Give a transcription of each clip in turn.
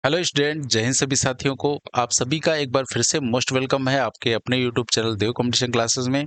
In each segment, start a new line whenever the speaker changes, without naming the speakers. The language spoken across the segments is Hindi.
हेलो स्टूडेंट, जय हिंद सभी साथियों को। आप सभी का एक बार फिर से मोस्ट वेलकम है आपके अपने यूट्यूब चैनल देव कंपटीशन क्लासेस में।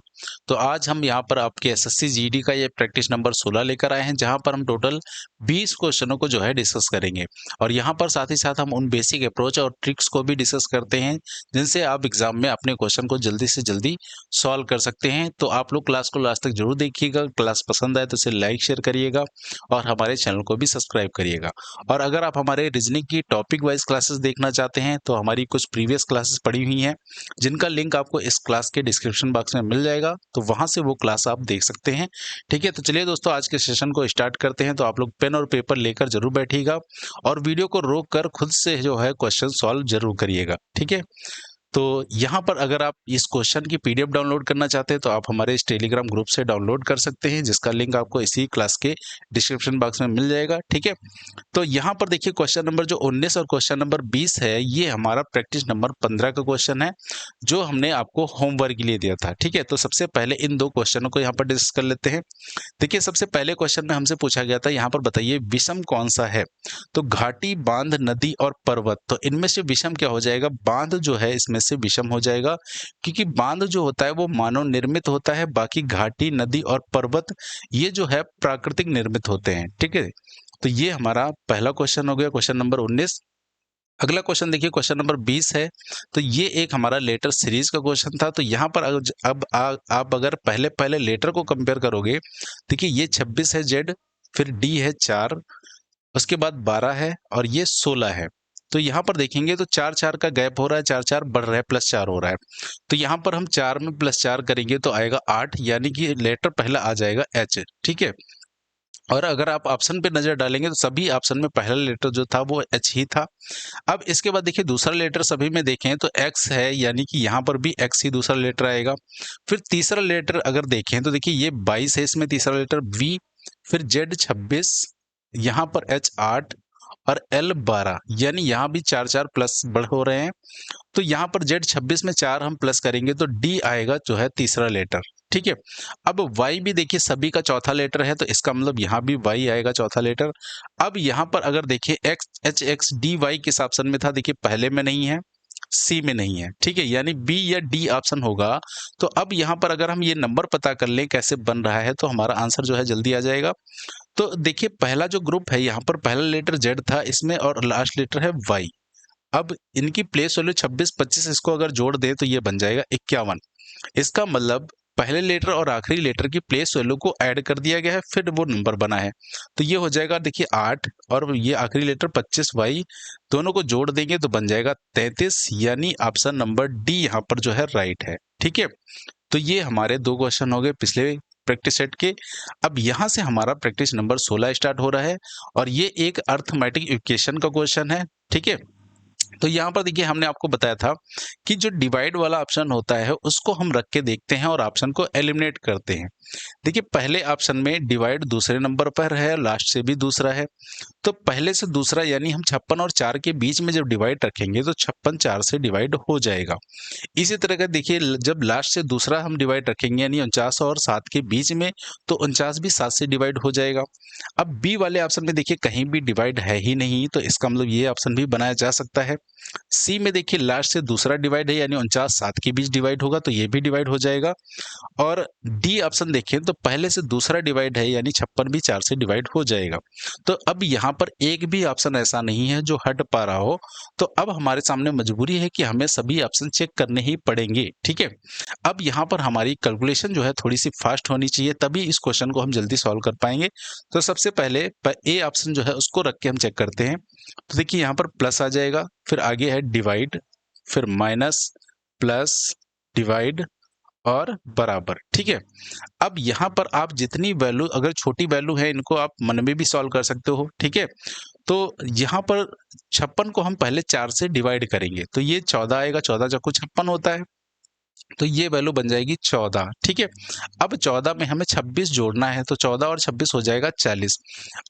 तो आज हम यहाँ पर आपके एसएससी जीडी का ये प्रैक्टिस नंबर 16 लेकर आए हैं, जहाँ पर हम टोटल 20 क्वेश्चनों को जो है डिस्कस करेंगे। और यहाँ पर साथ ही साथ हम उन बेसिक अप्रोच और ट्रिक्स को भी डिस्कस करते हैं जिनसे आप एग्जाम में अपने क्वेश्चन को जल्दी से जल्दी सॉल्व कर सकते हैं। तो आप लोग क्लास को लास्ट तक जरूर देखिएगा। क्लास पसंद आए तो इसे लाइक शेयर करिएगा और हमारे चैनल को भी सब्सक्राइब करिएगा। और अगर आप हमारे रीजनिंग की टॉपिक वाइज क्लासेस देखना चाहते हैं तो हमारी कुछ प्रीवियस क्लासेस पड़ी हुई हैं, जिनका लिंक आपको इस क्लास के डिस्क्रिप्शन बॉक्स में मिल जाएगा, तो वहां से वो क्लास आप देख सकते हैं। ठीक है, तो चलिए दोस्तों, आज के सेशन को स्टार्ट करते हैं। तो आप लोग पेन और पेपर लेकर जरूर बैठिएगा और वीडियो को रोक कर खुद से जो है क्वेश्चन सॉल्व जरूर करिएगा। ठीक है, तो यहाँ पर अगर आप इस क्वेश्चन की पीडीएफ डाउनलोड करना चाहते हैं तो आप हमारे इस टेलीग्राम ग्रुप से डाउनलोड कर सकते हैं, जिसका लिंक आपको इसी क्लास के डिस्क्रिप्शन बॉक्स में मिल जाएगा। ठीक है, तो यहाँ पर देखिए क्वेश्चन नंबर जो 19 और क्वेश्चन नंबर 20 है, ये हमारा प्रैक्टिस नंबर 15 का क्वेश्चन है, जो हमने आपको होमवर्क के लिए दिया था। ठीक है, तो सबसे पहले इन दो क्वेश्चनों को यहाँ पर डिस्कस कर लेते हैं। देखिए, सबसे पहले क्वेश्चन में हमसे पूछा गया था, यहाँ पर बताइए विषम कौन सा है। तो घाटी, बांध, नदी और पर्वत, तो इनमें से विषम क्या हो जाएगा? बांध जो है इसमें से विषम हो जाएगा, क्योंकि बांध जो होता है वो मानव निर्मित होता है, बाकी घाटी, नदी और पर्वत ये जो है प्राकृतिक निर्मित होते हैं। ठीक है, तो ये हमारा पहला क्वेश्चन हो गया, क्वेश्चन नंबर 19। अगला क्वेश्चन देखिए, क्वेश्चन नंबर 20 है। तो ये एक हमारा लेटर सीरीज का क्वेश्चन था। तो यहाँ पर आप अगर पहले पहले लेटर को कंपेयर करोगे, देखिए ये 26 है जेड, फिर डी है 4, उसके बाद 12 है और ये 16 है। तो यहाँ पर देखेंगे तो 4 4 का गैप हो रहा है, 4 4 बढ़ रहा है, प्लस 4 हो रहा है। तो यहाँ पर हम 4 में प्लस 4 करेंगे तो आएगा 8, यानी कि लेटर पहला आ जाएगा एच। ठीक है, और अगर आप ऑप्शन पे नजर डालेंगे तो सभी ऑप्शन में पहला लेटर जो था वो एच ही था। अब इसके बाद देखिए दूसरा लेटर सभी में देखें तो एक्स है, यानी कि यहाँ पर भी एक्स ही दूसरा लेटर आएगा। फिर तीसरा लेटर अगर देखें तो देखिए ये 22 है, इसमें तीसरा लेटर वी, फिर जेड 26, यहाँ पर एच 8 और एल 12, यानी यहाँ भी 4 4 प्लस बढ़ हो रहे हैं। तो यहाँ पर जेड 26 में 4 हम प्लस करेंगे तो डी आएगा जो है तीसरा लेटर। ठीक है, अब वाई भी देखिए सभी का चौथा लेटर है, तो इसका मतलब यहाँ भी वाई आएगा चौथा लेटर। अब यहाँ पर अगर देखिए X H X D Y किस ऑप्शन में था, देखिए पहले में नहीं है, सी में नहीं है। ठीक है, यानी बी या डी ऑप्शन होगा। तो अब यहाँ पर अगर हम ये नंबर पता कर लें कैसे बन रहा है, तो हमारा आंसर जो है जल्दी आ जाएगा। तो देखिए पहला जो ग्रुप है, यहाँ पर पहला लेटर जेड था इसमें और लास्ट लेटर है वाई। अब इनकी प्लेस वैल्यू 26 25, इसको अगर जोड़ दें तो ये बन जाएगा 51। इसका मतलब पहले लेटर और आखिरी लेटर की प्लेस वैल्यू को ऐड कर दिया गया है, फिर वो नंबर बना है। तो ये हो जाएगा देखिए 8 और ये आखिरी लेटर 25 वाई, दोनों को जोड़ देंगे तो बन जाएगा 33, यानी ऑप्शन नंबर डी यहाँ पर जो है राइट है। ठीक है, तो ये हमारे दो क्वेश्चन हो गए पिछले प्रैक्टिस सेट के। अब यहाँ से हमारा प्रैक्टिस नंबर 16 स्टार्ट हो रहा है और ये एक अर्थमेटिक इक्वेशन का क्वेश्चन है। ठीक है, तो यहाँ पर देखिए हमने आपको बताया था कि जो डिवाइड वाला ऑप्शन होता है उसको हम रख के देखते हैं और ऑप्शन को एलिमिनेट करते हैं। देखिए पहले ऑप्शन में डिवाइड दूसरे नंबर पर है, लास्ट से भी दूसरा है। तो पहले से दूसरा यानी हम 56 और 4 के बीच में जब डिवाइड रखेंगे तो 56 4 से डिवाइड हो जाएगा। इसी तरह का देखिए जब लास्ट से दूसरा हम डिवाइड रखेंगे यानी 49 और 7 के बीच में, तो 49 भी 7 से डिवाइड हो जाएगा। अब बी वाले ऑप्शन में देखिए कहीं भी डिवाइड है ही नहीं, तो इसका मतलब ये ऑप्शन भी बनाया जा सकता है। सी में देखिए लास्ट से दूसरा डिवाइड है, यानी 49 7 के बीच डिवाइड होगा, तो ये भी डिवाइड हो जाएगा। और डी ऑप्शन देखें तो पहले से दूसरा डिवाइड है, यानी 56 भी 4 से डिवाइड हो जाएगा। तो अब यहाँ पर एक भी ऑप्शन ऐसा नहीं है जो हट पा रहा हो। तो अब हमारे सामने मजबूरी है कि हमें सभी ऑप्शन चेक करने ही पड़ेंगे। ठीक है, अब यहाँ पर हमारी कैलकुलेशन जो है थोड़ी सी फास्ट होनी चाहिए, तभी इस क्वेश्चन को हम जल्दी सॉल्व कर पाएंगे। तो सबसे पहले ए ऑप्शन जो है उसको रख के हम चेक करते हैं। तो देखिए यहाँ पर प्लस आ जाएगा, फिर आगे है डिवाइड, फिर माइनस, प्लस, डिवाइड और बराबर। ठीक है, अब यहाँ पर आप जितनी वैल्यू, अगर छोटी वैल्यू है इनको आप मन में भी सॉल्व कर सकते हो। ठीक है, तो यहाँ पर 56 को हम पहले 4 से डिवाइड करेंगे तो ये 14 आएगा, 14 चौको 56 होता है, तो ये वैल्यू बन जाएगी 14। ठीक है, अब 14 में हमें 26 जोड़ना है, तो 14 और 26 हो जाएगा 40।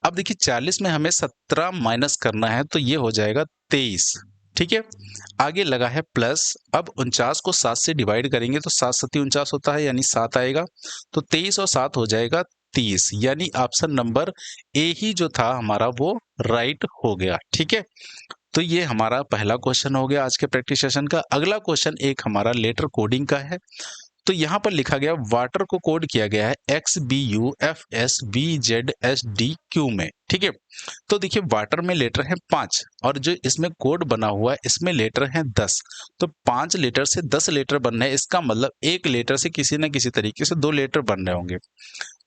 अब देखिए 40 में हमें 17 माइनस करना है, तो ये हो जाएगा 23। ठीक है, आगे लगा है प्लस। अब 49 को 7 से डिवाइड करेंगे तो 7 सत्ती 49 होता है, यानी 7 आएगा, तो 23 और 7 हो जाएगा 30, यानी ऑप्शन नंबर ए ही जो था हमारा वो राइट हो गया। ठीक है, तो ये हमारा पहला क्वेश्चन हो गया आज के प्रैक्टिस सेशन का। अगला क्वेश्चन एक हमारा लेटर कोडिंग का है। तो यहाँ पर लिखा गया वाटर को कोड किया गया है XBUFSVZSDQ में, ठीक है। तो देखिए वाटर में लेटर है 5 और जो इसमें कोड बना हुआ है इसमें लेटर है 10। तो 5 लेटर से 10 लेटर बन रहे हैं, इसका मतलब एक लेटर से किसी न किसी तरीके से 2 लेटर बन रहे होंगे।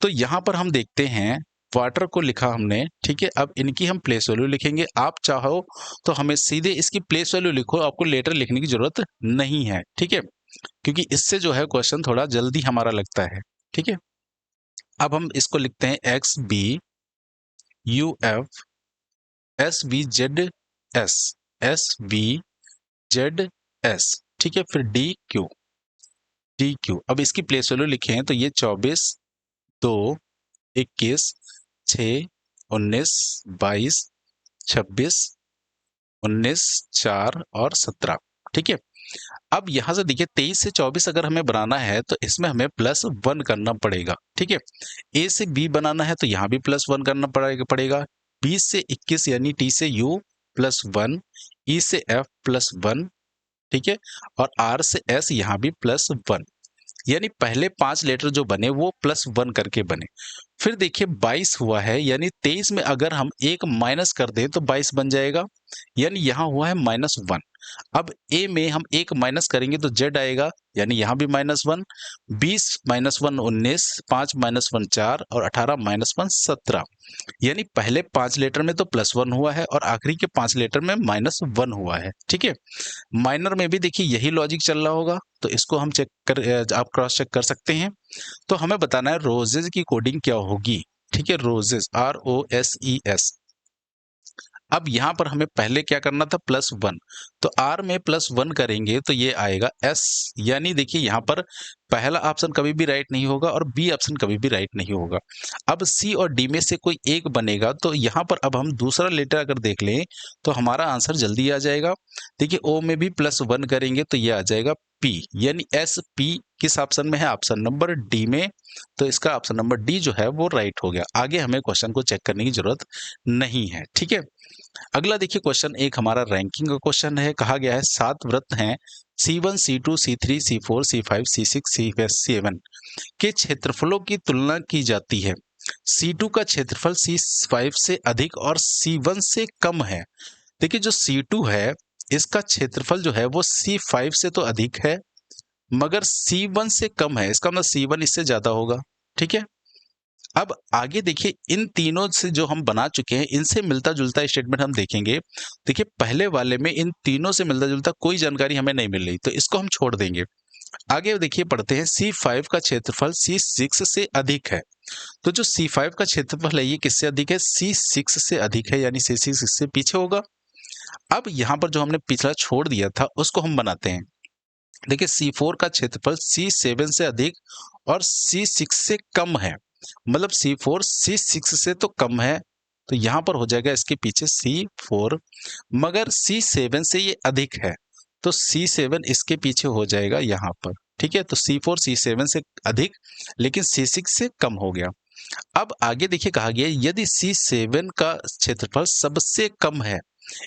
तो यहाँ पर हम देखते हैं वाटर को लिखा हमने, ठीक है। अब इनकी हम प्लेस वैल्यू लिखेंगे। आप चाहो तो हमें सीधे इसकी प्लेस वैल्यू लिखो, आपको लेटर लिखने की जरूरत नहीं है, ठीक है, क्योंकि इससे जो है क्वेश्चन थोड़ा जल्दी हमारा लगता है, ठीक है। अब हम इसको लिखते हैं XBUFSVZS ठीक है, फिर DQ। अब इसकी प्लेस वैल्यू लिखे हैं तो ये 24, 2, 21, 6, 19, 22, 26, 19, 4 और 17, ठीक है। अब यहां से देखिए 23 से 24 अगर हमें बनाना है तो इसमें हमें +1 करना पड़ेगा, ठीक है। ए से बी बनाना है तो यहाँ भी +1 करना पड़ेगा। बी से 21 यानी टी से यू +1, ई से एफ +1, ठीक है, और आर से एस यहाँ भी +1। यानी पहले 5 लेटर जो बने वो +1 करके बने। फिर देखिए 22 हुआ है, यानी 23 में अगर हम एक माइनस कर दें तो 22 बन जाएगा, यानी यहाँ हुआ है -1। अब ए में हम एक माइनस करेंगे तो जेड आएगा, यानी यहाँ भी -1। 20 -1 19, 5 -1 4 और 18 -1 17। यानी पहले 5 लेटर में तो +1 हुआ है और आखिरी के 5 लेटर में -1 हुआ है, ठीक है। माइनर में भी देखिए यही लॉजिक चल रहा होगा, तो इसको हम आप क्रॉस चेक कर सकते हैं। तो हमें बताना है रोजेज की कोडिंग क्या होगी, ठीक है। Roses ROSES। अब यहाँ पर हमें पहले क्या करना था +1, तो R में +1 करेंगे तो ये आएगा S, यानी देखिए यहाँ पर पहला ऑप्शन कभी भी राइट नहीं होगा और बी ऑप्शन कभी भी राइट नहीं होगा। अब C और D में से कोई एक बनेगा, तो यहाँ पर अब हम दूसरा लेटर अगर देख लें तो हमारा आंसर जल्दी आ जाएगा। देखिए O में भी +1 करेंगे तो ये आ जाएगा P, यानी SP किस ऑप्शन में है, ऑप्शन नंबर D में। तो इसका ऑप्शन नंबर D जो है वो राइट हो गया। आगे हमें क्वेश्चन को चेक करने की जरूरत नहीं है, ठीक है। अगला देखिए क्वेश्चन एक हमारा रैंकिंग का क्वेश्चन है। कहा गया है 7 वृत्त हैं C1 C2 C3 C4 C5 C6 C7 के क्षेत्रफलों की तुलना की जाती है। C2 का क्षेत्रफल C5 से अधिक और C1 से कम है। देखिए जो C2 है इसका क्षेत्रफल जो है वो C5 से तो अधिक है मगर C1 से कम है, इसका मतलब C1 इससे ज्यादा होगा, ठीक है। अब आगे देखिए इन तीनों से जो हम बना चुके हैं इनसे मिलता जुलता स्टेटमेंट हम देखेंगे। देखिए पहले वाले में इन तीनों से मिलता जुलता कोई जानकारी हमें नहीं मिल रही, तो इसको हम छोड़ देंगे। आगे देखिए पढ़ते हैं C5 का क्षेत्रफल C6 से अधिक है। तो जो C5 का क्षेत्रफल है ये किससे अधिक है, C6 से अधिक है, यानी C6 इससे पीछे होगा। अब यहाँ पर जो हमने पिछला छोड़ दिया था उसको हम बनाते हैं। देखिए C4 का क्षेत्रफल C7 से अधिक और C6 से कम है, मतलब C4 C6 से तो कम है, तो यहां पर हो जाएगा इसके पीछे C4, मगर C7 से ये अधिक है तो C7 इसके पीछे हो जाएगा यहां पर, ठीक है। तो C4 C7 से अधिक लेकिन C6 से कम हो गया। अब आगे देखिए कहा गया यदि C7 का क्षेत्रफल सबसे कम है,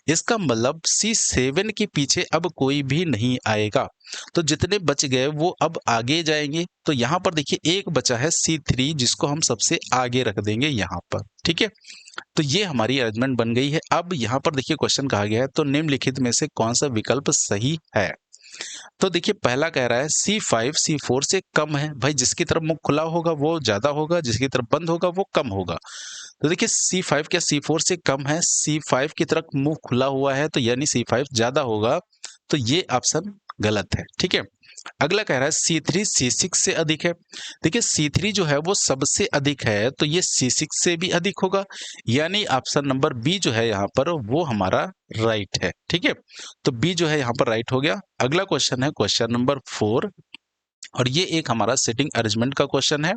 इसका मतलब C7 के पीछे अब कोई भी नहीं आएगा, तो जितने बच गए वो अब आगे जाएंगे। तो यहाँ पर देखिए एक बचा है C3 जिसको हम सबसे आगे रख देंगे यहाँ पर, ठीक है। तो ये हमारी अरेंजमेंट बन गई है। अब यहाँ पर देखिए क्वेश्चन कहा गया है तो निम्नलिखित में से कौन सा विकल्प सही है। तो देखिए पहला कह रहा है C5 C4 से कम है, भाई जिसकी तरफ मुख खुला होगा वो ज्यादा होगा, जिसकी तरफ बंद होगा वो कम होगा। तो देखिए C5 क्या C4 से कम है, C5 की तरफ मुंह खुला हुआ है तो यानी C5 ज्यादा होगा, तो ये ऑप्शन गलत है, ठीक है। अगला कह रहा है C3 C6 से अधिक है। देखिए C3 जो है वो सबसे अधिक है तो ये C6 से भी अधिक होगा, यानी ऑप्शन नंबर बी जो है यहाँ पर वो हमारा राइट है, ठीक है। तो बी जो है यहाँ पर राइट हो गया। अगला क्वेश्चन है क्वेश्चन नंबर 4 और ये एक हमारा सिटिंग अरेंजमेंट का क्वेश्चन है।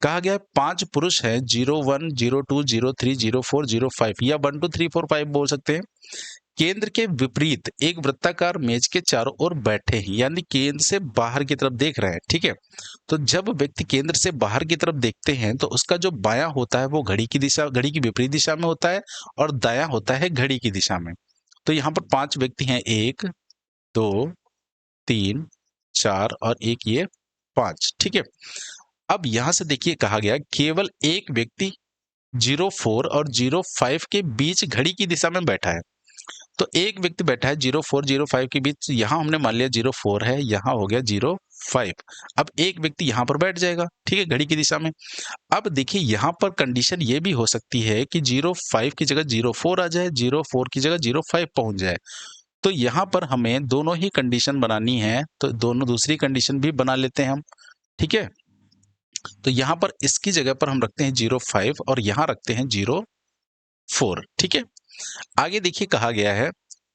कहा गया है 5 पुरुष हैं 01 02 03 04 05 या 1 2 3 4 5 बोल सकते हैं, केंद्र के विपरीत एक वृत्ताकार मेज के चारों ओर बैठे हैं, यानी केंद्र से बाहर की तरफ देख रहे हैं, ठीक है। तो जब व्यक्ति केंद्र से बाहर की तरफ देखते हैं तो उसका जो बायां होता है वो घड़ी की विपरीत दिशा में होता है और दायां होता है घड़ी की दिशा में। तो यहाँ पर 5 व्यक्ति हैं, 1 2 3 4 और एक ये 5, ठीक है। अब यहाँ से देखिए कहा गया केवल एक व्यक्ति 04 और 05 के बीच घड़ी की दिशा में बैठा है। तो एक व्यक्ति बैठा है 04 05 के बीच, यहाँ हमने मान लिया 04 है, यहाँ हो गया 05। अब एक व्यक्ति यहाँ पर बैठ जाएगा, ठीक है, घड़ी की दिशा में। अब देखिए यहाँ पर कंडीशन ये भी हो सकती है कि 05 की जगह 04 आ जाए, 04 की जगह 05 पहुंच जाए। तो यहाँ पर हमें दोनों ही कंडीशन बनानी है, तो दोनों दूसरी कंडीशन भी बना लेते हैं हम, ठीक है। तो यहाँ पर इसकी जगह पर हम रखते हैं 05 और यहाँ रखते हैं 04, ठीक है। आगे देखिए कहा गया है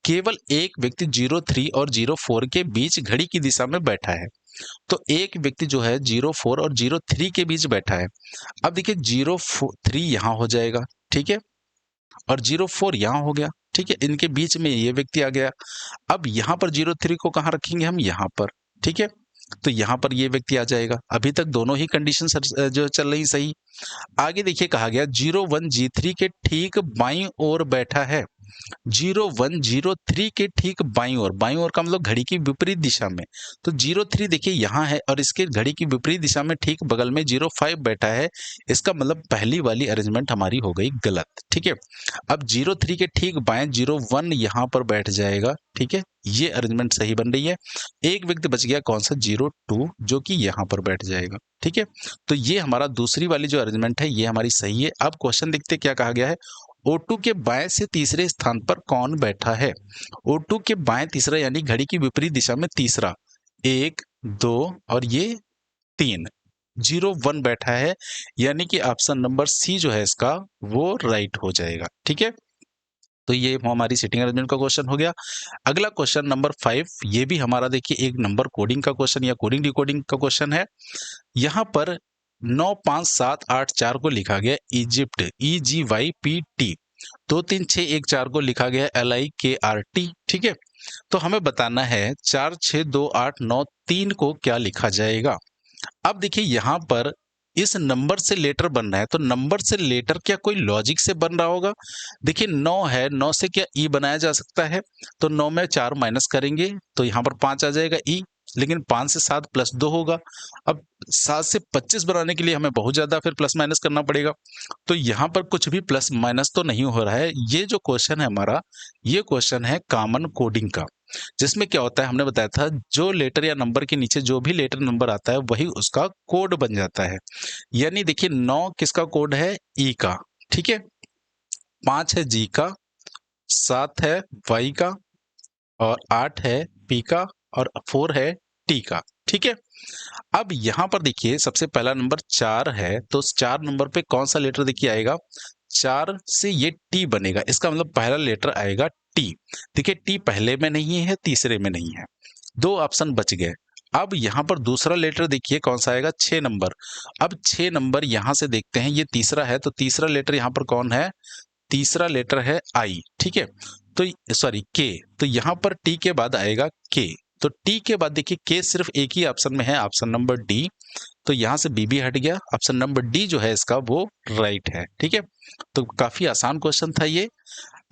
केवल एक व्यक्ति 03 और 04 के बीच घड़ी की दिशा में बैठा है। तो एक व्यक्ति जो है 04 और 03 के बीच बैठा है। अब देखिए 03 यहाँ हो जाएगा, ठीक है, और 04 यहाँ हो गया, ठीक है, इनके बीच में ये व्यक्ति आ गया। अब यहाँ पर 03 को कहाँ रखेंगे हम, यहाँ पर, ठीक है। तो यहाँ पर ये व्यक्ति आ जाएगा। अभी तक दोनों ही कंडीशन जो चल रही सही। आगे देखिए कहा गया 01 G3 के ठीक बाईं ओर बैठा है। 01 03 के ठीक बाईं ओर का मतलब घड़ी की विपरीत दिशा में। तो 03 देखिए यहाँ है और इसके घड़ी की विपरीत दिशा में ठीक बगल में 05 बैठा है। इसका मतलब पहली वाली अरेंजमेंट हमारी हो गई गलत, ठीक है। अब 03 के ठीक बाएं 01 यहाँ पर बैठ जाएगा, ठीक है, ये अरेंजमेंट सही बन रही है। एक व्यक्ति बच गया, कौन सा, 02, जो कि यहाँ पर बैठ जाएगा, ठीक है। तो ये हमारा दूसरी वाली जो अरेंजमेंट है ये हमारी सही है। अब क्वेश्चन देखते क्या कहा गया है। O2 के बाएं से तीसरे स्थान पर कौन बैठा है। O2 के बाएं तीसरा यानी घड़ी की विपरीत दिशा में तीसरा, 1 2 और ये 3, 01 बैठा है, यानी कि ऑप्शन नंबर सी जो है इसका वो राइट हो जाएगा, ठीक है। तो ये हमारी सीटिंग अरेंजमेंट का क्वेश्चन हो गया। अगला क्वेश्चन नंबर 5, ये भी हमारा देखिए एक नंबर कोडिंग का क्वेश्चन या कोडिंग डिकोडिंग का क्वेश्चन है। यहाँ पर 95784 को लिखा गया इजिप्ट, EGYPT, 23614 को लिखा गया LIKRT, ठीक है। तो हमें बताना है 462893 को क्या लिखा जाएगा। अब देखिए यहाँ पर इस नंबर से लेटर बन रहा है, तो नंबर से लेटर क्या कोई लॉजिक से बन रहा होगा। देखिए 9 है, 9 से क्या ई बनाया जा सकता है, तो 9 में 4 माइनस करेंगे तो यहाँ पर 5 आ जाएगा ई, लेकिन 5 से 7 प्लस 2 होगा। अब 7 से 25 बनाने के लिए हमें बहुत ज्यादा फिर प्लस माइनस करना पड़ेगा। तो यहाँ पर कुछ भी प्लस माइनस तो नहीं हो रहा है। ये जो क्वेश्चन है हमारा, ये क्वेश्चन है कॉमन कोडिंग का, जिसमें क्या होता है हमने बताया था जो लेटर या नंबर के नीचे जो भी लेटर नंबर आता है वही उसका कोड बन जाता है। यानी देखिए 9 किसका कोड है, ई का, ठीक है, 5 है जी का, 7 है वाई का, और 8 है पी का, और 4 है टी का, ठीक है। अब यहां पर देखिए सबसे पहला नंबर 4 है, तो उस 4 नंबर पे कौन सा लेटर देखिए आएगा, 4 से ये टी बनेगा, इसका मतलब पहला लेटर आएगा टी। देखिए टी पहले में नहीं है, तीसरे में नहीं है, 2 ऑप्शन बच गए। अब यहाँ पर दूसरा लेटर देखिए कौन सा आएगा, 6 नंबर। अब 6 नंबर यहां से देखते हैं, ये तीसरा है, तो तीसरा लेटर यहाँ पर कौन है, तीसरा लेटर है आई, ठीक है, तो सॉरी के, तो यहाँ पर टी के बाद आएगा के। तो टी के बाद देखिए के सिर्फ एक ही ऑप्शन में है, ऑप्शन नंबर डी, तो यहाँ से बी भी हट गया, ऑप्शन नंबर डी जो है इसका वो राइट है, ठीक है। तो काफी आसान क्वेश्चन था ये।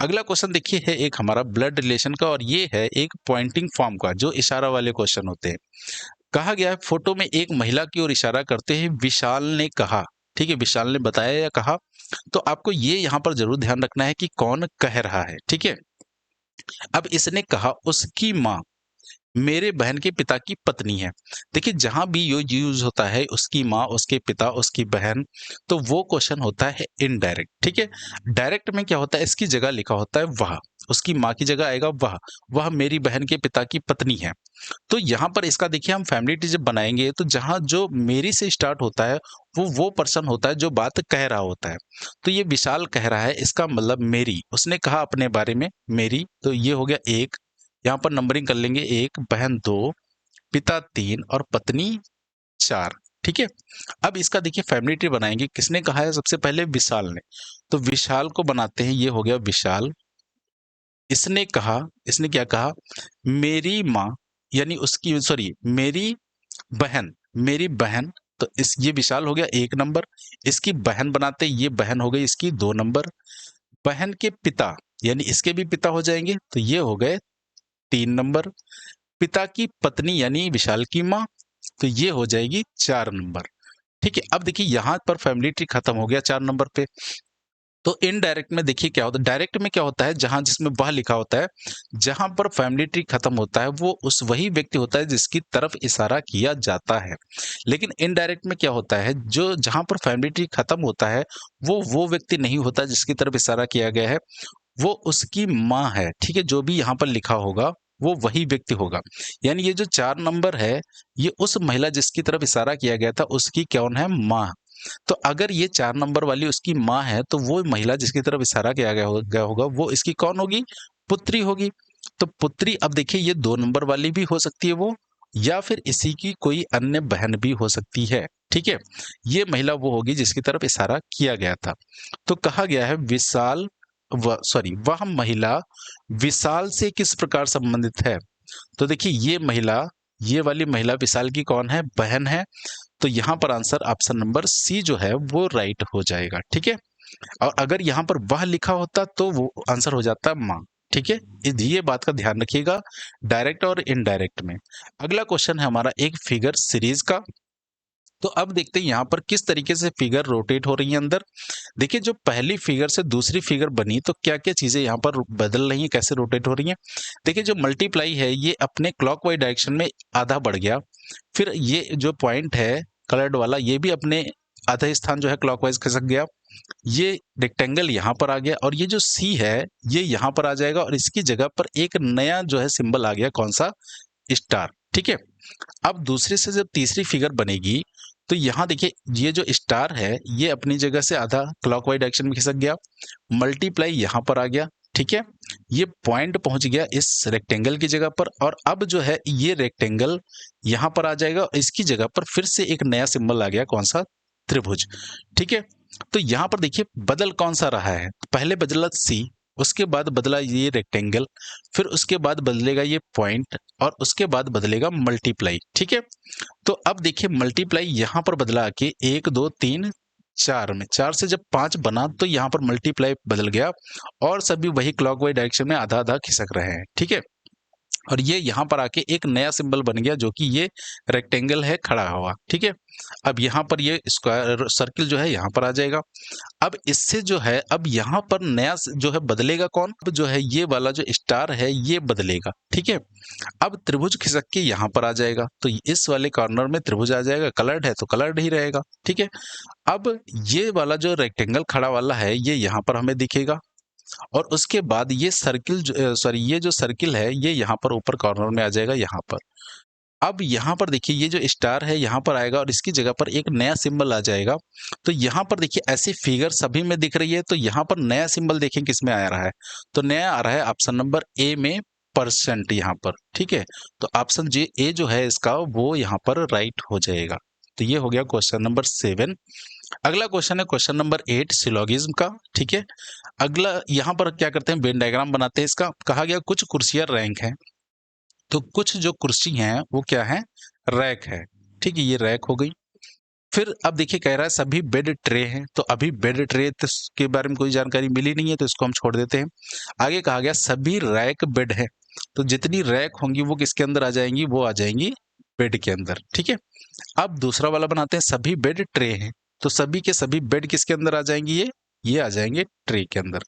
अगला क्वेश्चन देखिए है एक हमारा ब्लड रिलेशन का, और ये है एक पॉइंटिंग फॉर्म का, जो इशारा वाले क्वेश्चन होते हैं। कहा गया है फोटो में एक महिला की ओर इशारा करते हैं विशाल ने कहा, ठीक है, विशाल ने बताया या कहा। तो आपको ये यहाँ पर जरूर ध्यान रखना है कि कौन कह रहा है, ठीक है। अब इसने कहा उसकी माँ मेरे बहन के पिता की पत्नी है। देखिए जहां भी ये यूज होता है उसकी माँ, उसके पिता, उसकी बहन, तो वो क्वेश्चन होता है इनडायरेक्ट, ठीक है। डायरेक्ट में क्या होता है, इसकी जगह लिखा होता है वह, उसकी माँ की जगह आएगा वह मेरी बहन के पिता की पत्नी है। तो यहाँ पर इसका देखिए हम फैमिली ट्री जब बनाएंगे तो जहां जो मेरी से स्टार्ट होता है वो पर्सन होता है जो बात कह रहा होता है। तो ये विशाल कह रहा है, इसका मतलब मेरी, उसने कहा अपने बारे में मेरी, तो ये हो गया एक, यहाँ पर नंबरिंग कर लेंगे, एक, बहन 2, पिता 3 और पत्नी 4, ठीक है। अब इसका देखिए फैमिली ट्री बनाएंगे, किसने कहा है, सबसे पहले विशाल ने, तो विशाल को बनाते हैं, ये हो गया विशाल। इसने कहा, इसने क्या कहा, मेरी माँ, यानी उसकी, सॉरी मेरी बहन, मेरी बहन, तो इस ये विशाल हो गया 1 नंबर। इसकी बहन बनाते, ये बहन हो गई इसकी 2 नंबर। बहन के पिता यानी इसके भी पिता हो जाएंगे, तो ये हो गए 3 नंबर। पिता की पत्नी यानी विशाल की माँ, तो ये हो जाएगी 4 नंबर। ठीक है, अब देखिए यहां पर फैमिली ट्री खत्म हो गया 4 नंबर पे। तो इनडायरेक्ट में देखिए क्या होता है, डायरेक्ट में क्या होता है, जहां जिसमें वह लिखा होता है, जहां पर फैमिली ट्री खत्म होता है वो उस वही व्यक्ति होता है जिसकी तरफ इशारा किया जाता है। लेकिन इनडायरेक्ट में क्या होता है, जो जहां पर फैमिली ट्री खत्म होता है वो व्यक्ति नहीं होता जिसकी तरफ इशारा किया गया है, वो उसकी माँ है। ठीक है, जो भी यहाँ पर लिखा होगा वो वही व्यक्ति होगा। यानी ये जो 4 नंबर है, ये उस महिला जिसकी तरफ इशारा किया गया था उसकी कौन है, माँ। तो अगर ये 4 नंबर वाली उसकी माँ है, तो वो महिला जिसकी तरफ इशारा किया गया होगा वो इसकी कौन होगी, पुत्री होगी। तो पुत्री, अब देखिए ये 2 नंबर वाली भी हो सकती है वो, या फिर इसी की कोई अन्य बहन भी हो सकती है। ठीक है, ये महिला वो होगी जिसकी तरफ इशारा किया गया था। तो कहा गया है विशाल वह महिला विशाल से किस प्रकार संबंधित है। तो देखिए ये महिला, ये वाली महिला विशाल की कौन है, बहन है। तो यहाँ पर आंसर ऑप्शन नंबर सी जो है वो राइट हो जाएगा। ठीक है, और अगर यहाँ पर वह लिखा होता तो वो आंसर हो जाता माँ। ठीक है, ये बात का ध्यान रखिएगा डायरेक्ट और इनडायरेक्ट में। अगला क्वेश्चन है हमारा एक फिगर सीरीज का। तो अब देखते हैं यहाँ पर किस तरीके से फिगर रोटेट हो रही है अंदर। देखिए जो पहली फिगर से दूसरी फिगर बनी तो क्या क्या चीजें यहाँ पर बदल रही हैं, कैसे रोटेट हो रही हैं। देखिए जो मल्टीप्लाई है ये अपने क्लॉकवाइज डायरेक्शन में आधा बढ़ गया। फिर ये जो पॉइंट है कलर्ड वाला, ये भी अपने आधा स्थान जो है क्लॉकवाइज खिसक गया। ये रेक्टेंगल यहाँ पर आ गया, और ये जो सी है ये यहाँ पर आ जाएगा, और इसकी जगह पर एक नया जो है सिंबल आ गया, कौन सा, स्टार। ठीक है, अब दूसरे से जब तीसरी फिगर बनेगी तो यहाँ देखिए ये जो स्टार है ये अपनी जगह से आधा क्लॉकवाइज डायरेक्शन में खिसक गया, मल्टीप्लाई यहाँ पर आ गया। ठीक है, ये पॉइंट पहुंच गया इस रेक्टेंगल की जगह पर, और अब जो है ये रेक्टेंगल यहाँ पर आ जाएगा, इसकी जगह पर फिर से एक नया सिंबल आ गया, कौन सा, त्रिभुज। ठीक है, तो यहाँ पर देखिए बदल कौन सा रहा है, पहले बदला सी, उसके बाद बदला ये रेक्टेंगल, फिर उसके बाद बदलेगा ये पॉइंट, और उसके बाद बदलेगा मल्टीप्लाई। ठीक है, तो अब देखिए मल्टीप्लाई यहाँ पर बदला के 1 2 3 4 में, 4 से जब 5 बना तो यहाँ पर मल्टीप्लाई बदल गया, और सभी वही क्लॉकवाइज डायरेक्शन में आधा आधा खिसक रहे हैं। ठीक है, और ये यहाँ पर आके एक नया सिंबल बन गया जो कि ये रेक्टेंगल है खड़ा हुआ। ठीक है, अब यहाँ पर ये स्क्वायर सर्किल जो है यहाँ पर आ जाएगा। अब इससे जो है अब यहाँ पर नया जो है बदलेगा कौन, अब जो है ये वाला जो स्टार है ये बदलेगा। ठीक है, अब त्रिभुज खिसक के यहाँ पर आ जाएगा, तो इस वाले कॉर्नर में त्रिभुज आ जाएगा, कलर्ड है तो कलर्ड ही रहेगा। ठीक है, अब ये वाला जो रेक्टेंगल खड़ा वाला है ये यहाँ पर हमें दिखेगा, और उसके बाद ये सर्किल ये जो सर्किल है ये यहाँ पर ऊपर कॉर्नर में आ जाएगा, यहाँ पर। अब यहाँ पर देखिए ये जो स्टार है यहाँ पर आएगा, और इसकी जगह पर एक नया सिंबल आ जाएगा। तो यहाँ पर देखिए ऐसी फिगर सभी में दिख रही है, तो यहाँ पर नया सिंबल देखें किस में आ रहा है, तो नया आ रहा है ऑप्शन नंबर ए में, परसेंट यहाँ पर। ठीक है, तो ऑप्शन जे ए जो है इसका वो यहाँ पर राइट हो जाएगा। तो ये हो गया क्वेश्चन नंबर 7। अगला क्वेश्चन है क्वेश्चन नंबर 8 सिलोगिज्म का। ठीक है, अगला यहाँ पर क्या करते हैं, वेन डायग्राम बनाते हैं इसका। कहा गया कुछ कुर्सियां रैंक हैं, तो कुछ जो कुर्सी हैं वो क्या है, रैक है। ठीक है, ये रैक हो गई। फिर अब देखिए कह रहा है सभी बेड ट्रे हैं, तो अभी बेड ट्रे के बारे में कोई जानकारी मिली नहीं है तो इसको हम छोड़ देते हैं। आगे कहा गया सभी रैक बेड है, तो जितनी रैक होंगी वो किसके अंदर आ जाएंगी, वो आ जाएंगी बेड के अंदर। ठीक है, अब दूसरा वाला बनाते हैं सभी बेड ट्रे हैं, तो सभी के सभी बेड किसके अंदर आ जाएंगी, ये आ जाएंगे ट्रे के अंदर।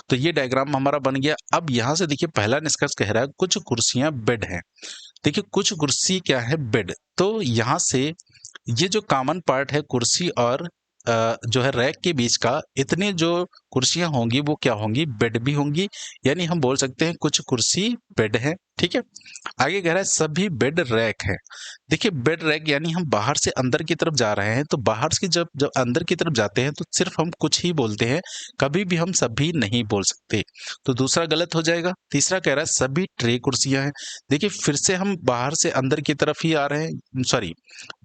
तो ये डायग्राम हमारा बन गया। अब यहां से देखिए पहला निष्कर्ष कह रहा है कुछ कुर्सियां बेड हैं। देखिए कुछ कुर्सी क्या है, बेड। तो यहां से ये जो कॉमन पार्ट है कुर्सी और जो है रैक के बीच का, इतने जो कुर्सियां होंगी वो क्या होंगी, बेड भी होंगी। यानी हम बोल सकते हैं कुछ कुर्सी बेड है। ठीक है, आगे कह रहा है सभी बेड रैक है। देखिए बेड रैक यानी हम बाहर से अंदर की तरफ जा रहे हैं, तो बाहर से जब जब अंदर की तरफ जाते हैं तो सिर्फ हम कुछ ही बोलते हैं, कभी भी हम सभी नहीं बोल सकते, तो दूसरा गलत हो जाएगा। तीसरा कह रहा है सभी ट्रे कुर्सियां हैं। देखिए फिर से हम बाहर से अंदर की तरफ ही आ रहे हैं, सॉरी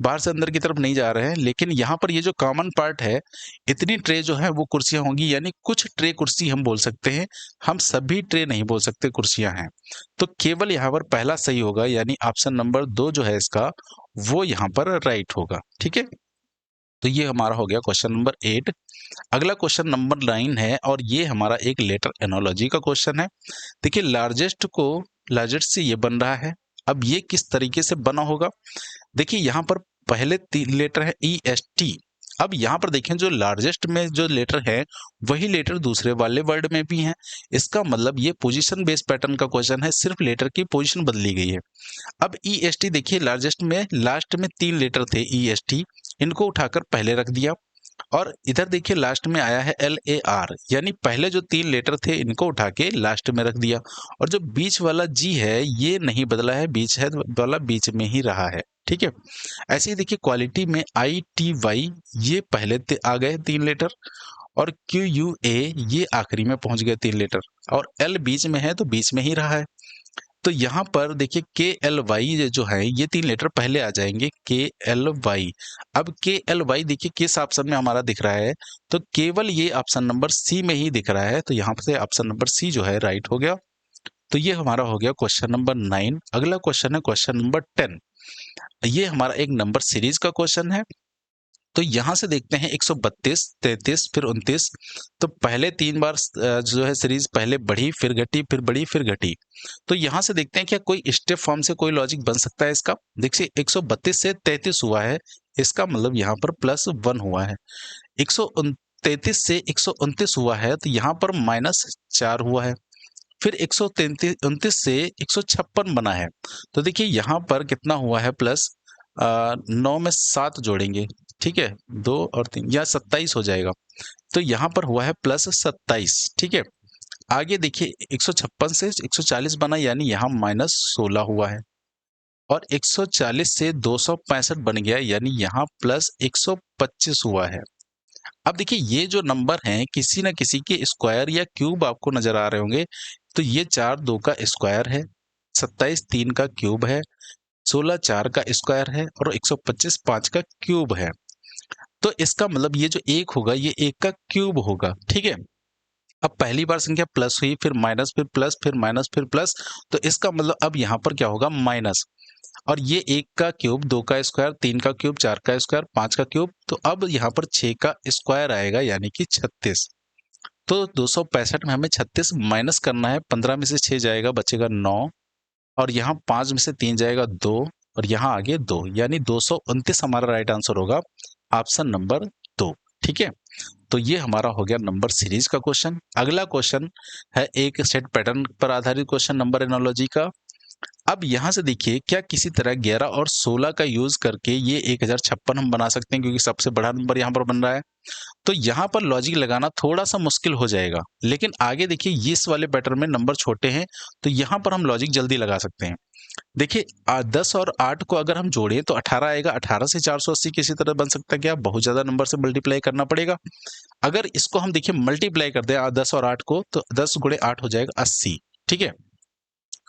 बाहर से अंदर की तरफ नहीं जा रहे हैं, लेकिन यहाँ पर ये जो कॉमन पार्ट है, इतनी ट्रे जो है वो कुर्सियां होंगी, यानी कुछ ट्रे कुर्सी हम बोल सकते हैं, हम सभी ट्रे नहीं बोल सकते कुर्सियां हैं। तो केवल यहाँ पर पहला सही होगा, यानी ऑप्शन नंबर 2 जो है इसका वो यहाँ पर राइट होगा। ठीक है, तो ये हमारा हो गया क्वेश्चन नंबर 8। अगला क्वेश्चन नंबर 9 है और ये हमारा एक लेटर एनोलॉजी का क्वेश्चन है। देखिए लार्जेस्ट से ये बन रहा है। अब ये किस तरीके से बना होगा? देखिए यहाँ पर पहले 3 लेटर है ई एस टी। अब यहाँ पर देखें जो लार्जेस्ट में जो लेटर है वही लेटर दूसरे वाले वर्ड में भी है। इसका मतलब ये पोजीशन बेस्ड पैटर्न का क्वेश्चन है, सिर्फ लेटर की पोजीशन बदली गई है। अब ई एस टी देखिए लार्जेस्ट में लास्ट में 3 लेटर थे ई एस टी, इनको उठाकर पहले रख दिया। और इधर देखिए लास्ट में आया है एल ए आर, यानी पहले जो 3 लेटर थे इनको उठा के लास्ट में रख दिया। और जो बीच वाला जी है ये नहीं बदला है, बीच है वाला बीच में ही रहा है। ठीक है, ऐसे ही देखिए क्वालिटी में आई टी वाई ये पहले आ गए 3 लेटर, और क्यू यू ए ये आखिरी में पहुंच गए 3 लेटर, और एल बीच में है तो बीच में ही रहा है। तो यहाँ पर देखिए के एल वाई जो है ये 3 लेटर पहले आ जाएंगे, के एल वाई। अब के एल वाई देखिए किस ऑप्शन में हमारा दिख रहा है, तो केवल ये ऑप्शन नंबर सी में ही दिख रहा है, तो यहाँ से ऑप्शन नंबर सी जो है राइट हो गया। तो ये हमारा हो गया क्वेश्चन नंबर 9। अगला क्वेश्चन है क्वेश्चन नंबर 10। ये हमारा एक नंबर सीरीज का क्वेश्चन है। तो यहाँ से देखते हैं 132, 33 फिर 29। तो पहले 3 बार जो है सीरीज पहले बढ़ी फिर घटी फिर बढ़ी फिर घटी। तो यहाँ से देखते हैं क्या कोई स्टेप फॉर्म से कोई लॉजिक बन सकता है इसका। देखिए 132 से 33 हुआ है, इसका मतलब यहाँ पर +1 हुआ है। 133 से 129 हुआ है तो यहाँ पर -4 हुआ है। फिर 129 से 156 बना है, तो देखिए यहाँ पर कितना हुआ है प्लस 9 में 7 जोड़ेंगे, ठीक है, 2 और 3 या 27 हो जाएगा। तो यहाँ पर हुआ है +27। ठीक है, आगे देखिए 156 से 140 बना, यानी यहाँ -16 हुआ है। और 140 से 265 बन गया, यानी यहाँ +125 हुआ है। अब देखिए ये जो नंबर हैं किसी न किसी के स्क्वायर या क्यूब आपको नजर आ रहे होंगे। तो ये 4 2 का स्क्वायर है, 27 3 का क्यूब है, 16 4 का स्क्वायर है, और 125 5 का क्यूब है। तो इसका मतलब ये जो 1 होगा ये 1 का क्यूब होगा। ठीक है, अब पहली बार संख्या प्लस हुई, फिर माइनस, फिर प्लस, फिर माइनस, फिर प्लस। तो इसका मतलब अब यहाँ पर क्या होगा माइनस। और ये 1 का क्यूब, 2 का स्क्वायर, 3 का क्यूब, 4 का स्क्वायर, 5 का क्यूब। तो अब यहाँ पर 6 का स्क्वायर आएगा, यानी कि 36। तो 265 में हमें 36 माइनस करना है। 15 में से 6 जाएगा, बचेगा 9, और यहाँ 5 में से 3 जाएगा 2, और यहाँ आगे 2, यानी 229 हमारा राइट आंसर होगा, ऑप्शन नंबर 2। ठीक है, तो ये हमारा हो गया नंबर सीरीज का क्वेश्चन। अगला क्वेश्चन है एक सेट पैटर्न पर आधारित क्वेश्चन नंबर एनोलॉजी का। अब यहाँ से देखिए क्या किसी तरह 11 और 16 का यूज करके ये 1056 हम बना सकते हैं, क्योंकि सबसे बड़ा नंबर यहाँ पर बन रहा है। तो यहाँ पर लॉजिक लगाना थोड़ा सा मुश्किल हो जाएगा, लेकिन आगे देखिए ये इस वाले पैटर्न में नंबर छोटे हैं, तो यहाँ पर हम लॉजिक जल्दी लगा सकते हैं। देखिए 10 और 8 को अगर हम जोड़ें तो 18 आएगा। 18 से 480 किसी तरह बन सकता है क्या? बहुत ज्यादा नंबर से मल्टीप्लाई करना पड़ेगा। अगर इसको हम देखिए मल्टीप्लाई कर दें 10 और 8 को, तो 10 गुणे 8 हो जाएगा 80। ठीक है,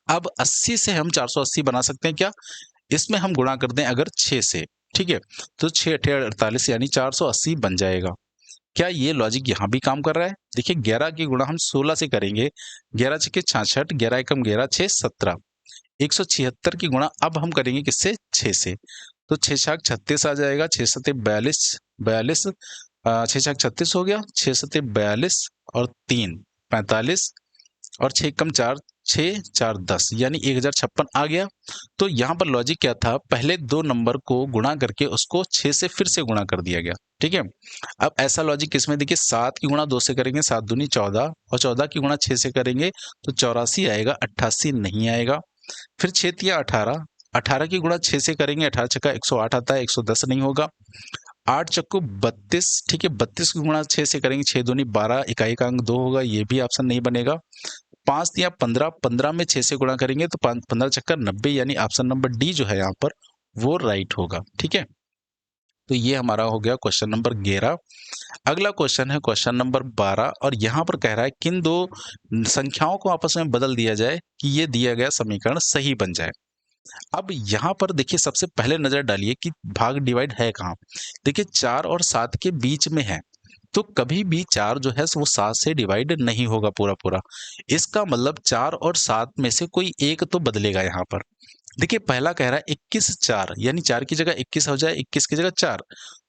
अब 80 से हम 480 बना सकते हैं क्या? इसमें हम गुणा कर दें अगर 6 से, ठीक है, तो 6 8 48, यानी 480 बन जाएगा। क्या ये लॉजिक यहाँ भी काम कर रहा है? देखिए 11 की गुणा हम 16 से करेंगे, 11 छके 66, 11 एकम 11, 6 17। 176 की गुणा अब हम करेंगे किससे? 6 से, तो 6 छक 36 आ जाएगा, 6 सते 42, 42 6 छक 36 हो गया, 6 सते 42 और 3 45, और 6 कम 4, 6 4 10, यानी 1056 आ गया। तो यहाँ पर लॉजिक क्या था? पहले 2 नंबर को गुणा करके उसको 6 से फिर से गुणा कर दिया गया। ठीक है, अब ऐसा लॉजिक किसमें? देखिए 7 की गुणा 2 से करेंगे, 7 दूनी 14, और 14 की गुणा 6 से करेंगे तो 84 आएगा, 88 नहीं आएगा। फिर 6 तिया 18, 18 की गुणा 6 से करेंगे, 18 छक्का 108 आता है, 110 नहीं होगा। 8 चक्कू 32, ठीक है, 32 की गुणा 6 से करेंगे, 6 दूनी 12, इकाई का अंक 2 होगा, ये भी ऑप्शन नहीं बनेगा। 5 तिया 15, 15 में 6 से गुणा करेंगे तो 15 चक्कर 90, यानी ऑप्शन नंबर डी जो है यहाँ पर वो राइट होगा। ठीक है, तो ये हमारा हो गया क्वेश्चन नंबर 11। अगला क्वेश्चन है क्वेश्चन नंबर 12, और यहाँ पर कह रहा है किन 2 संख्याओं को आपस में बदल दिया जाए कि ये दिया गया समीकरण सही बन जाए। अब यहाँ पर देखिए सबसे पहले नजर डालिए कि भाग डिवाइड है कहाँ। देखिए 4 और 7 के बीच में है, तो कभी भी 4 जो है वो 7 से डिवाइड नहीं होगा पूरा पूरा। इसका मतलब 4 और 7 में से कोई एक तो बदलेगा यहाँ पर। देखिए पहला कह रहा है 21 4, यानी 4 की जगह 21 हो जाए, 21 की जगह 4,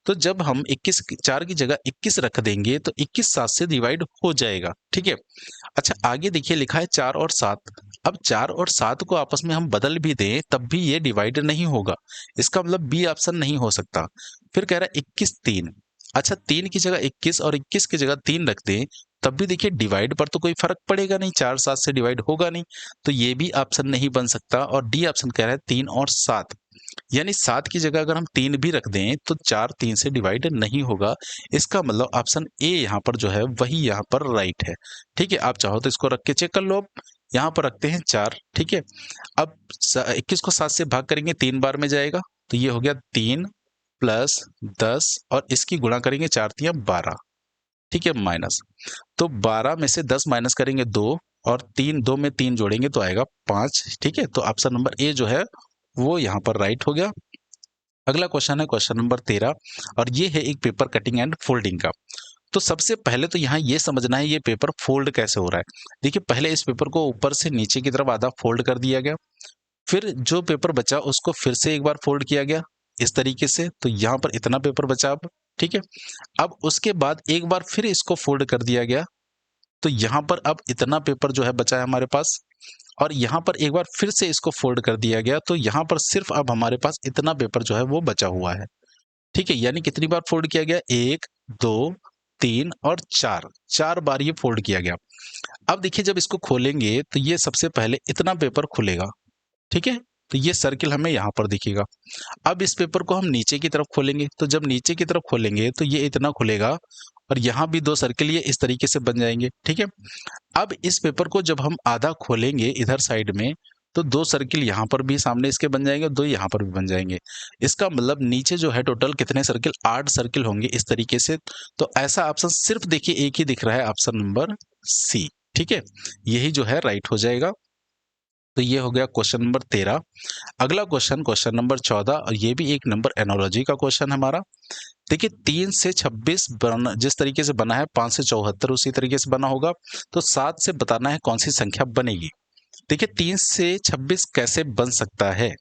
तो जब हम 21 4 की जगह 21 रख देंगे तो 21 7 से डिवाइड हो जाएगा, ठीक है। अच्छा आगे देखिए लिखा है 4 और 7। अब 4 और 7 को आपस में हम बदल भी दें तब भी ये डिवाइड नहीं होगा, इसका मतलब बी ऑप्शन नहीं हो सकता। फिर कह रहा है 21 3। अच्छा 3 की जगह 21 और 21 की जगह 3 रख दें तब भी देखिए डिवाइड पर तो कोई फर्क पड़ेगा नहीं, 4 7 से डिवाइड होगा नहीं, तो ये भी ऑप्शन नहीं बन सकता। और डी ऑप्शन कह रहा है 3 और 7, यानी 7 की जगह अगर हम 3 भी रख दें तो 4 3 से डिवाइड नहीं होगा। इसका मतलब ऑप्शन ए यहाँ पर जो है वही यहाँ पर राइट है, ठीक है। आप चाहो तो इसको रख के चेक कर लो। अब यहाँ पर रखते हैं 4, ठीक है। अब 21 को 7 से भाग करेंगे 3 बार में जाएगा, तो ये हो गया 3 प्लस 10 और इसकी गुणा करेंगे 4 तियां 12, ठीक है, माइनस। तो 12 में से 10 माइनस करेंगे 2 और 3 2 में 3 जोड़ेंगे तो आएगा 5, ठीक है। तो ऑप्शन नंबर ए जो है वो यहाँ पर राइट हो गया। अगला क्वेश्चन है क्वेश्चन नंबर 13 और ये है एक पेपर कटिंग एंड फोल्डिंग का। तो सबसे पहले तो यहाँ ये समझना है ये पेपर फोल्ड कैसे हो रहा है। देखिए पहले इस पेपर को ऊपर से नीचे की तरफ आधा फोल्ड कर दिया गया, फिर जो पेपर बचा उसको फिर से एक बार फोल्ड किया गया इस तरीके से, तो यहाँ पर इतना पेपर बचा अब, ठीक है। अब उसके बाद एक बार फिर इसको फोल्ड कर दिया गया, तो यहाँ पर अब इतना पेपर जो है बचा है हमारे पास, और यहाँ पर एक बार फिर से इसको फोल्ड कर दिया गया, तो यहाँ पर सिर्फ अब हमारे पास इतना पेपर जो है वो बचा हुआ है, ठीक है। यानी कितनी बार फोल्ड किया गया, 1 2 3 और 4, 4 बार ये फोल्ड किया गया। अब देखिए जब इसको खोलेंगे तो ये सबसे पहले इतना पेपर खुलेगा, ठीक है। तो ये सर्किल हमें यहाँ पर दिखेगा। अब इस पेपर को हम नीचे की तरफ खोलेंगे, तो जब नीचे की तरफ खोलेंगे तो ये इतना खुलेगा और यहाँ भी 2 सर्किल ये इस तरीके से बन जाएंगे, ठीक है। अब इस पेपर को जब हम आधा खोलेंगे इधर साइड में, तो 2 सर्किल यहाँ पर भी सामने इसके बन जाएंगे, 2 यहाँ पर भी बन जाएंगे। इसका मतलब नीचे जो है टोटल कितने सर्किल, 8 सर्किल होंगे इस तरीके से। तो ऐसा ऑप्शन सिर्फ देखिए एक ही दिख रहा है, ऑप्शन नंबर सी, ठीक है। यही जो है राइट हो जाएगा। तो ये हो गया क्वेश्चन नंबर 13। अगला क्वेश्चन क्वेश्चन नंबर 14 और ये भी एक नंबर एनोलॉजी का क्वेश्चन है हमारा। देखिए 3 से 26 जिस तरीके से बना है 5 से 74 उसी तरीके से बना होगा, तो 7 से बताना है कौन सी संख्या बनेगी। देखिए 3 से 26 कैसे बन सकता है,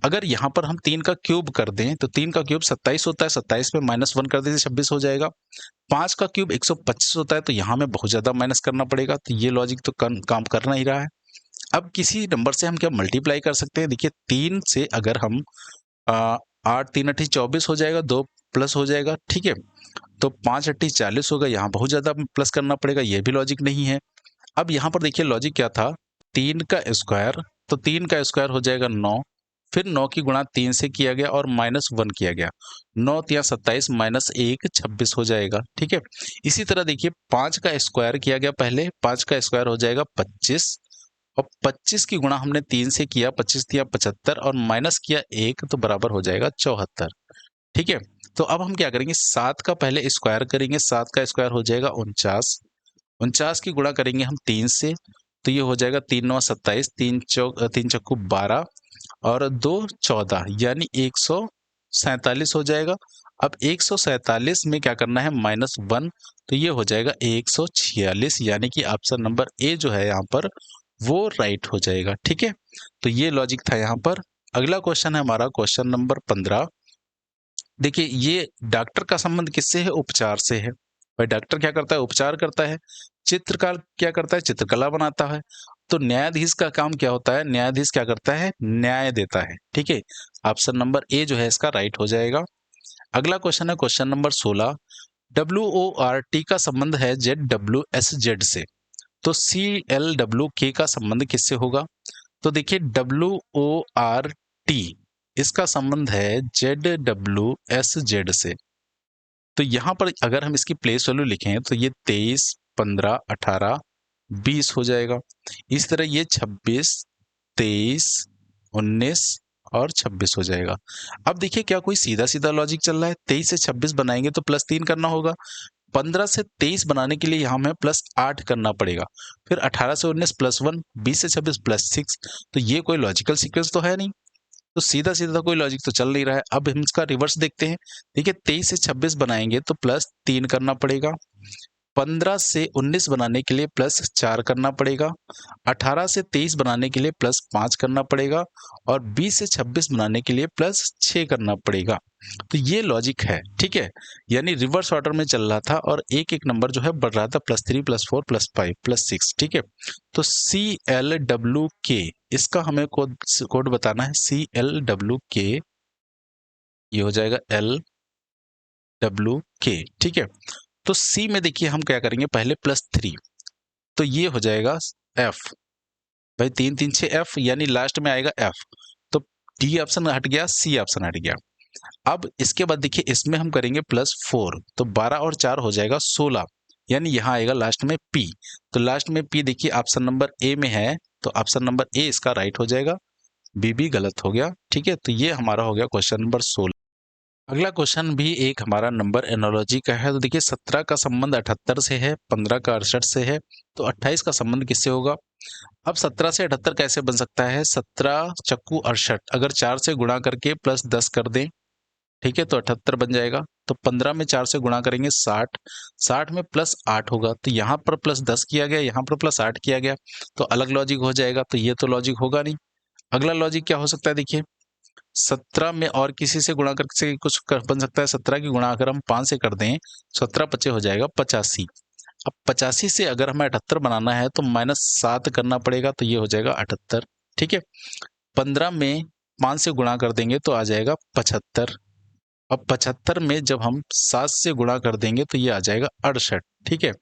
अगर यहाँ पर हम 3 का क्यूब कर दें तो 3 का क्यूब 27 होता है, 27 में -1 कर दें 26 हो जाएगा। 5 का क्यूब 125 होता है, तो यहाँ हमें बहुत ज्यादा माइनस करना पड़ेगा, तो ये लॉजिक तो काम कर नहीं रहा है। अब किसी नंबर से हम क्या मल्टीप्लाई कर सकते हैं, देखिए 3 से अगर हम 8 3 8 24 हो जाएगा, 2 प्लस हो जाएगा, ठीक है। तो 5 8 40 होगा, यहाँ बहुत ज्यादा प्लस करना पड़ेगा, ये भी लॉजिक नहीं है। अब यहाँ पर देखिए लॉजिक क्या था, 3 का स्क्वायर, तो 3 का स्क्वायर हो जाएगा 9, फिर 9 की गुणा 3 से किया गया और -1 किया गया, 9 तिया 27 -1 26 हो जाएगा, ठीक है। इसी तरह देखिए 5 का स्क्वायर किया गया, पहले 5 का स्क्वायर हो जाएगा 25, और 25 की गुणा हमने 3 से किया, 25 तिया 75 और माइनस किया 1, तो बराबर हो जाएगा 74, ठीक है। तो अब हम क्या करेंगे, 7 का पहले स्क्वायर करेंगे, 7 का स्क्वायर हो जाएगा 49, 49 की गुणा करेंगे हम 3 से, तो ये हो जाएगा 3 9 27, 3 चक्कू 12 और 2 14, यानी 147 हो जाएगा। अब 147 में क्या करना है, -1, तो ये हो जाएगा 146, यानी कि ऑप्शन नंबर ए जो है यहाँ पर वो राइट हो जाएगा, ठीक है। तो ये लॉजिक था यहाँ पर। अगला क्वेश्चन है हमारा क्वेश्चन नंबर 15। देखिए ये डॉक्टर का संबंध किससे है, उपचार से है। भाई डॉक्टर क्या करता है, उपचार करता है। चित्रकार क्या करता है, चित्रकला बनाता है। तो न्यायाधीश का काम क्या होता है, न्यायाधीश क्या करता है, न्याय देता है, ठीक है। ऑप्शन नंबर ए जो है इसका राइट हो जाएगा। अगला क्वेश्चन है क्वेश्चन नंबर 16। WORT का संबंध है ZWSZ से, तो CLWK का संबंध किससे होगा। तो देखिए WORT इसका संबंध है ZWSZ से। तो यहाँ पर अगर हम इसकी प्लेस वैल्यू लिखें तो ये 23 15 18 20 हो जाएगा। इस तरह ये 26 23 19 और 26 हो जाएगा। अब देखिए क्या कोई सीधा सीधा लॉजिक चल रहा है, 23 से 26 बनाएंगे तो +3 करना होगा, 15 से 23 बनाने के लिए यहाँ हमें +8 करना पड़ेगा, फिर 18 से 19 +1, 20 से 26 +6। तो ये कोई लॉजिकल सीक्वेंस तो है नहीं, तो सीधा सीधा कोई लॉजिक तो चल नहीं रहा है। अब हम इसका रिवर्स देखते हैं। देखिए 23 से 26 बनाएंगे तो +3 करना पड़ेगा, 15 से 19 बनाने के लिए प्लस 4 करना पड़ेगा, 18 से 23 बनाने के लिए प्लस 5 करना पड़ेगा और 20 से 26 बनाने के लिए प्लस 6 करना पड़ेगा। तो ये लॉजिक है, ठीक है। यानी रिवर्स ऑर्डर में चल रहा था और एक एक नंबर जो है बढ़ रहा था, +3 +4 +5 +6, ठीक है। तो CLWK इसका हमें कोड बताना है। CLWK ये हो जाएगा LWK, ठीक है। तो सी में देखिए हम क्या करेंगे, पहले +3, तो ये हो जाएगा F। भाई 3 3 6 F, यानी लास्ट में आएगा F। तो D ऑप्शन हट गया, C ऑप्शन हट गया। अब इसके बाद देखिए इसमें हम करेंगे +4, तो 12 और 4 हो जाएगा 16, यानी यहाँ आएगा लास्ट में P। तो लास्ट में P देखिए ऑप्शन नंबर ए में है, तो ऑप्शन नंबर ए इसका राइट हो जाएगा, बी भी गलत हो गया, ठीक है। तो ये हमारा हो गया क्वेश्चन नंबर 16। अगला क्वेश्चन भी एक हमारा नंबर एनोलॉजी का है। तो देखिए 17 का संबंध 78 से है, 15 का 68 से है, तो 28 का संबंध किससे होगा। अब 17 से 78 कैसे बन सकता है, 17 चक्कू 68, अगर 4 से गुणा करके +10 कर दें, ठीक है, तो 78 बन जाएगा। तो 15 में 4 से गुणा करेंगे 60, 60 में +8 होगा, तो यहाँ पर +10 किया गया, यहाँ पर +8 किया गया, तो अलग लॉजिक हो जाएगा। तो ये तो लॉजिक होगा नहीं। अगला लॉजिक क्या हो सकता है, देखिए 17 में और किसी से गुणा करके कुछ बन सकता है। 17 की गुणा अगर हम 5 से कर दें, 17 पचे हो जाएगा 85। अब 85 से अगर हमें 78 बनाना है तो -7 करना पड़ेगा, तो ये हो जाएगा 78, ठीक है। 15 में 5 से गुणा कर देंगे तो आ जाएगा 75। अब 75 में जब हम 7 से गुणा कर देंगे तो ये आ जाएगा 68, ठीक है।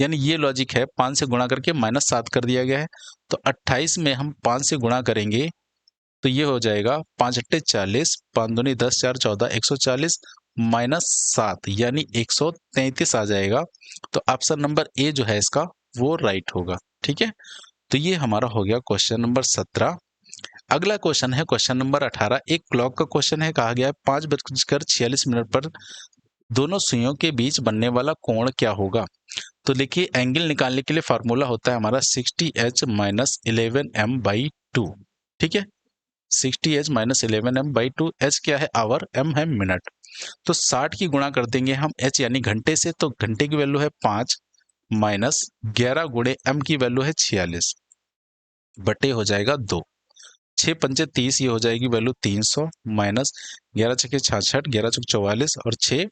यानी ये लॉजिक है, 5 से गुणा करके -7 कर दिया गया है। तो 28 में हम 5 से गुणा करेंगे तो ये हो जाएगा 5 अट्टे 40, 5 दूनी 10, 4 14, 140 -7 यानी 133 आ जाएगा। तो ऑप्शन नंबर ए जो है इसका वो राइट होगा, ठीक है। तो ये हमारा हो गया क्वेश्चन नंबर 17। अगला क्वेश्चन है क्वेश्चन नंबर 18। एक क्लॉक का क्वेश्चन है, कहा गया है 5:46 पर दोनों सुइयों के बीच बनने वाला कोण क्या होगा। तो देखिए एंगल निकालने के लिए फार्मूला होता है हमारा 60h - 11m/2, ठीक है। 60h - 11m/2, h क्या है आवर, m है मिनट। तो 60 की गुणा कर देंगे हम h यानी घंटे से, तो घंटे की वैल्यू है 5 माइनस 11 गुणे m की वैल्यू है 46 बटे हो जाएगा 2, 6 पंचे 30, ये हो जाएगी वैल्यू 300 माइनस 11 छके 66, 11 चौक 44 और 6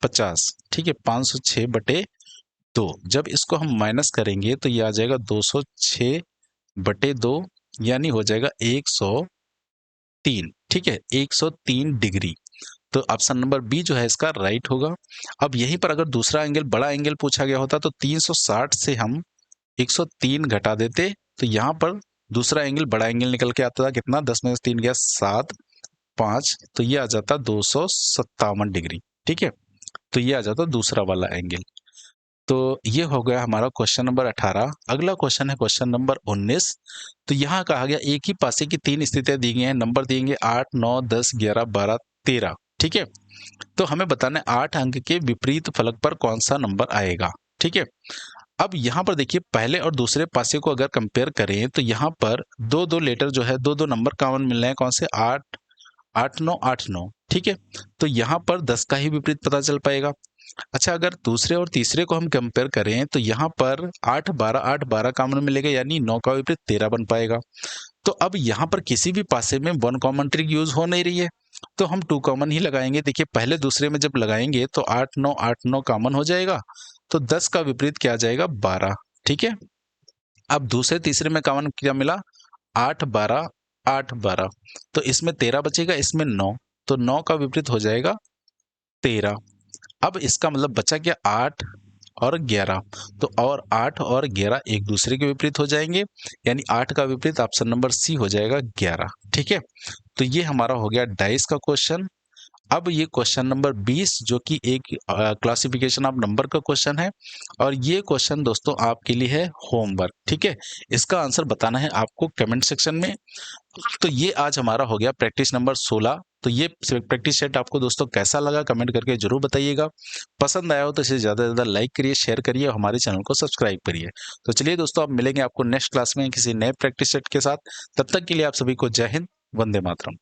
50, ठीक है, 506 बटे 2। जब इसको हम माइनस करेंगे तो ये आ जाएगा 206 बटे 2, यानी हो जाएगा 103, ठीक है, 103 डिग्री। तो ऑप्शन नंबर बी जो है इसका राइट होगा। अब यहीं पर अगर दूसरा एंगल बड़ा एंगल पूछा गया होता तो 360 से हम 103 घटा देते, तो यहाँ पर दूसरा एंगल बड़ा एंगल निकल के आता था, कितना, 10 में 3 गया 7, 5, तो ये आ जाता 257 डिग्री, ठीक है। तो ये आ जाता दूसरा वाला एंगल। तो ये हो गया हमारा क्वेश्चन नंबर 18। अगला क्वेश्चन है क्वेश्चन नंबर 19। तो यहाँ कहा गया एक ही पासे की 3 स्थितियां दी गई हैं, नंबर दिए गए 8 9 10 11 12 13, ठीक है। तो हमें बताना है 8 अंक के विपरीत फलक पर कौन सा नंबर आएगा, ठीक है। अब यहाँ पर देखिए पहले और दूसरे पासे को अगर कंपेयर करें तो यहाँ पर दो दो लेटर जो है, दो दो नंबर कॉमन मिल रहे हैं, कौन से, 8 8 9 8 9, ठीक है। तो यहाँ पर 10 का ही विपरीत पता चल पाएगा। अच्छा अगर दूसरे और तीसरे को हम कंपेयर करें तो यहाँ पर 8 12 कॉमन मिलेगा, यानी 9 का विपरीत 13 बन पाएगा। तो अब यहाँ पर किसी भी पासे में 1 कॉमन ट्रिक यूज हो नहीं रही है, तो हम 2 कॉमन ही लगाएंगे। देखिए पहले दूसरे में जब लगाएंगे तो 8 9 कॉमन हो जाएगा, तो 10 का विपरीत क्या आ जाएगा, 12, ठीक है। अब दूसरे तीसरे में कॉमन क्या मिला, 8 12 8 12, तो इसमें 13 बचेगा, इसमें 9, तो 9 का विपरीत हो जाएगा 13। अब इसका मतलब बचा क्या, 8 और 11, तो और 8 और 11 एक दूसरे के विपरीत हो जाएंगे, यानी 8 का विपरीत ऑप्शन नंबर सी हो जाएगा 11, ठीक है। तो ये हमारा हो गया डाइस का क्वेश्चन। अब ये क्वेश्चन नंबर 20 जो कि एक क्लासिफिकेशन ऑफ नंबर का क्वेश्चन है, और ये क्वेश्चन दोस्तों आपके लिए है होमवर्क, ठीक है। इसका आंसर बताना है आपको कमेंट सेक्शन में। तो ये आज हमारा हो गया प्रैक्टिस नंबर 16। तो ये प्रैक्टिस सेट आपको दोस्तों कैसा लगा कमेंट करके जरूर बताइएगा। पसंद आया हो तो इसे ज़्यादा से ज़्यादा लाइक करिए, शेयर करिए और हमारे चैनल को सब्सक्राइब करिए। तो चलिए दोस्तों, अब मिलेंगे आपको नेक्स्ट क्लास में किसी नए प्रैक्टिस सेट के साथ। तब तक के लिए आप सभी को जय हिंद, वंदे मातरम।